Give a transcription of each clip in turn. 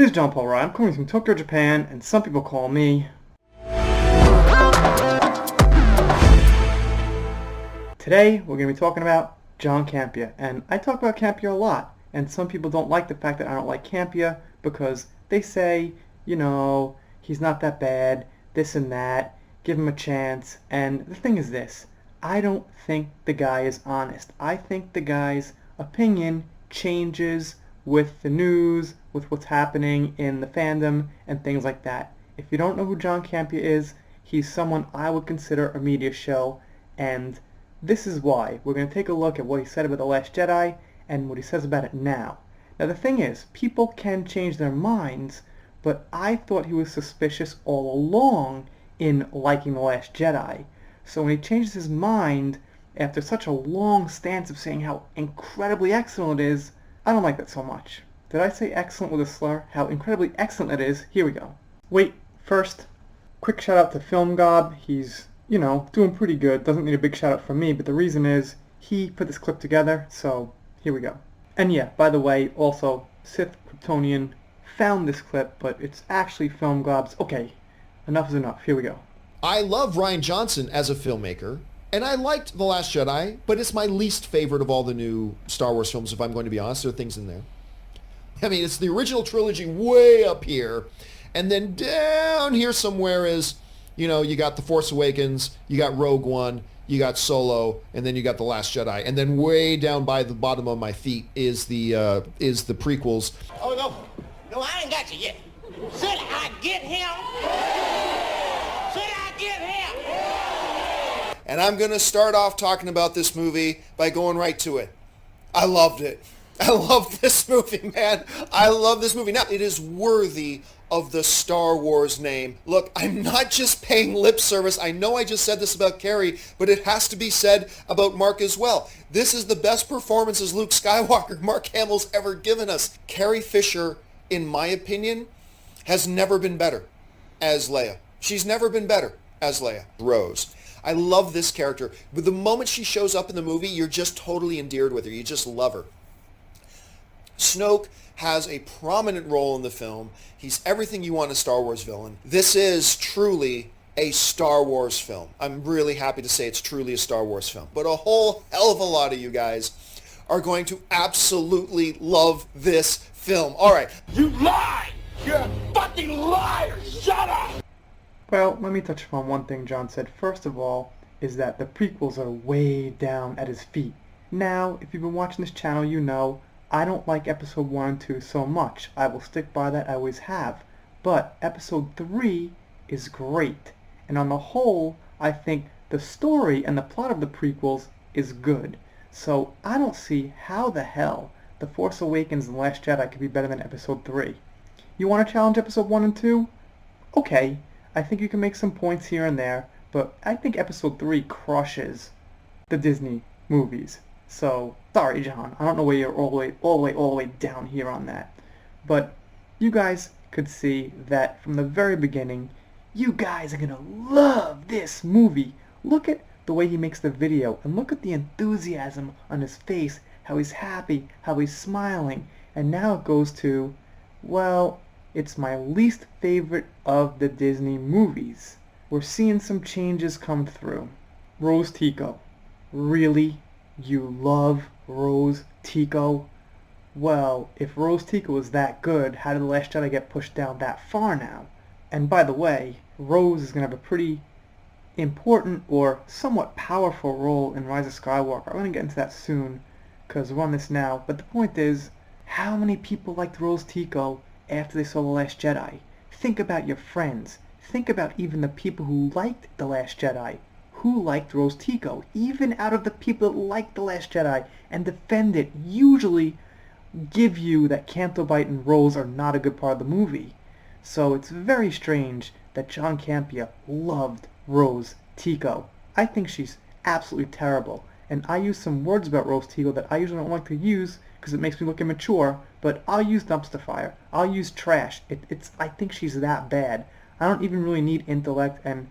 This is John Paul Ryan. I'm coming from Tokyo, Japan, and some people call me... Today, we're going to be talking about John Campea, and I talk about Campea a lot, and some people don't like the fact that I don't like Campea because they say, you know, he's not that bad, this and that, give him a chance, and the thing is this, I don't think the guy is honest. I think the guy's opinion changes with the news, with what's happening in the fandom, and things like that. If you don't know who John Campea is, he's someone I would consider a media shill, and this is why. We're going to take a look at what he said about The Last Jedi, and what he says about it now. Now the thing is, people can change their minds, but I thought he was suspicious all along in liking The Last Jedi. So when he changes his mind, after such a long stance of saying how incredibly excellent it is, I don't like that so much. Did I say excellent with a slur? How incredibly excellent it is? Here we go. Wait, first, quick shout out to Film Gob. He's, you know, doing pretty good. Doesn't need a big shout out from me, but the reason is he put this clip together, so here we go. And yeah, by the way, also, Sith Kryptonian found this clip, but it's actually Film Gob's. Okay, enough is enough. Here we go. I love Rian Johnson as a filmmaker, and I liked The Last Jedi, but it's my least favorite of all the new Star Wars films, if I'm going to be honest. There are things in there. I mean, it's the original trilogy way up here, and then down here somewhere is, you know, you got The Force Awakens, you got Rogue One, you got Solo, and then you got The Last Jedi, and then way down by the bottom of my feet is the prequels. Oh, no, I ain't got you yet. Should I get him? Should I get him? And I'm going to start off talking about this movie by going right to it. I loved it. I love this movie, man. I love this movie. Now, it is worthy of the Star Wars name. Look, I'm not just paying lip service. I know I just said this about Carrie, but it has to be said about Mark as well. This is the best performance as Luke Skywalker Mark Hamill's ever given us. Carrie Fisher, in my opinion, has never been better as Leia. She's never been better as Leia. Rose. I love this character. But the moment she shows up in the movie, you're just totally endeared with her. You just love her. Snoke has a prominent role in the film. He's everything you want in a Star Wars villain. This is truly a Star Wars film. I'm really happy to say it's truly a Star Wars film. But a whole hell of a lot of you guys are going to absolutely love this film. All right. You lie! You're a fucking liar! Shut up! Well, let me touch upon one thing John said. First of all, is that the prequels are way down at his feet. Now, if you've been watching this channel, you know I don't like episode 1 and 2 so much. I will stick by that, I always have. But episode 3 is great. And on the whole, I think the story and the plot of the prequels is good. So I don't see how the hell The Force Awakens and The Last Jedi could be better than episode 3. You want to challenge episode 1 and 2? Okay, I think you can make some points here and there, but I think episode 3 crushes the Disney movies. So, sorry John, I don't know where you're all the way down here on that. But you guys could see that from the very beginning, you guys are going to love this movie. Look at the way he makes the video, and look at the enthusiasm on his face, how he's happy, how he's smiling. And now it goes to, well, it's my least favorite of the Disney movies. We're seeing some changes come through. Rose Tico. Really? You love Rose Tico? Well, if Rose Tico was that good, how did The Last Jedi get pushed down that far now? And by the way, Rose is going to have a pretty important or somewhat powerful role in Rise of Skywalker. I'm going to get into that soon, because we're on this now. But the point is, how many people liked Rose Tico after they saw The Last Jedi? Think about your friends. Think about even the people who liked The Last Jedi. Who liked Rose Tico? Even out of the people that liked The Last Jedi and defend it, usually give you that Canto Bight and Rose are not a good part of the movie. So it's very strange that John Campea loved Rose Tico. I think she's absolutely terrible. And I use some words about Rose Tico that I usually don't like to use because it makes me look immature, but I'll use dumpster fire. I'll use trash. I think she's that bad. I don't even really need intellect and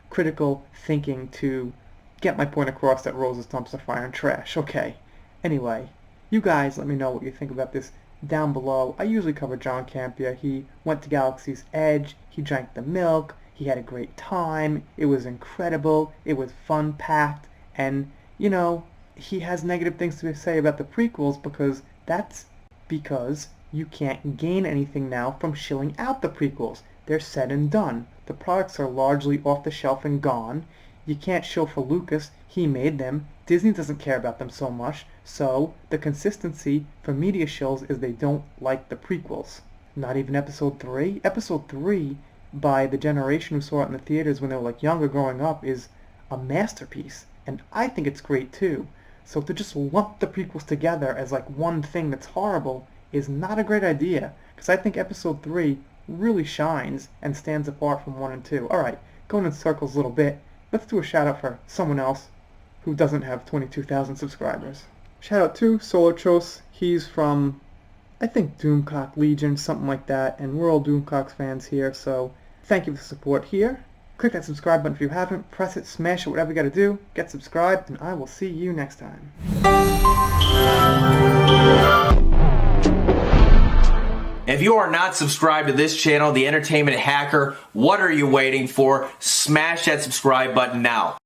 critical thinking to get my point across that Rose is dumpster fire and trash. Okay. Anyway, you guys let me know what you think about this down below. I usually cover John Campea. He went to Galaxy's Edge, he drank the milk, he had a great time, it was incredible, it was fun-packed, and, you know, he has negative things to say about the prequels because you can't gain anything now from shilling out the prequels. They're said and done. The products are largely off the shelf and gone. You can't shill for Lucas. He made them. Disney doesn't care about them so much. So the consistency for media shills is they don't like the prequels. Not even Episode 3. Episode 3, by the generation who saw it in the theaters when they were like younger growing up, is a masterpiece. And I think it's great too. So to just lump the prequels together as like one thing that's horrible is not a great idea, because I think Episode 3 really shines and stands apart from 1 and 2. Alright, going in circles a little bit, let's do a shout out for someone else who doesn't have 22,000 subscribers. Shout out to Solochos. He's from, I think, Doomcock Legion, something like that, and we're all Doomcocks fans here, so thank you for the support here. Click that subscribe button if you haven't, press it, smash it, whatever you gotta do, get subscribed, and I will see you next time. If you are not subscribed to this channel, The Entertainment Hacker, what are you waiting for? Smash that subscribe button now.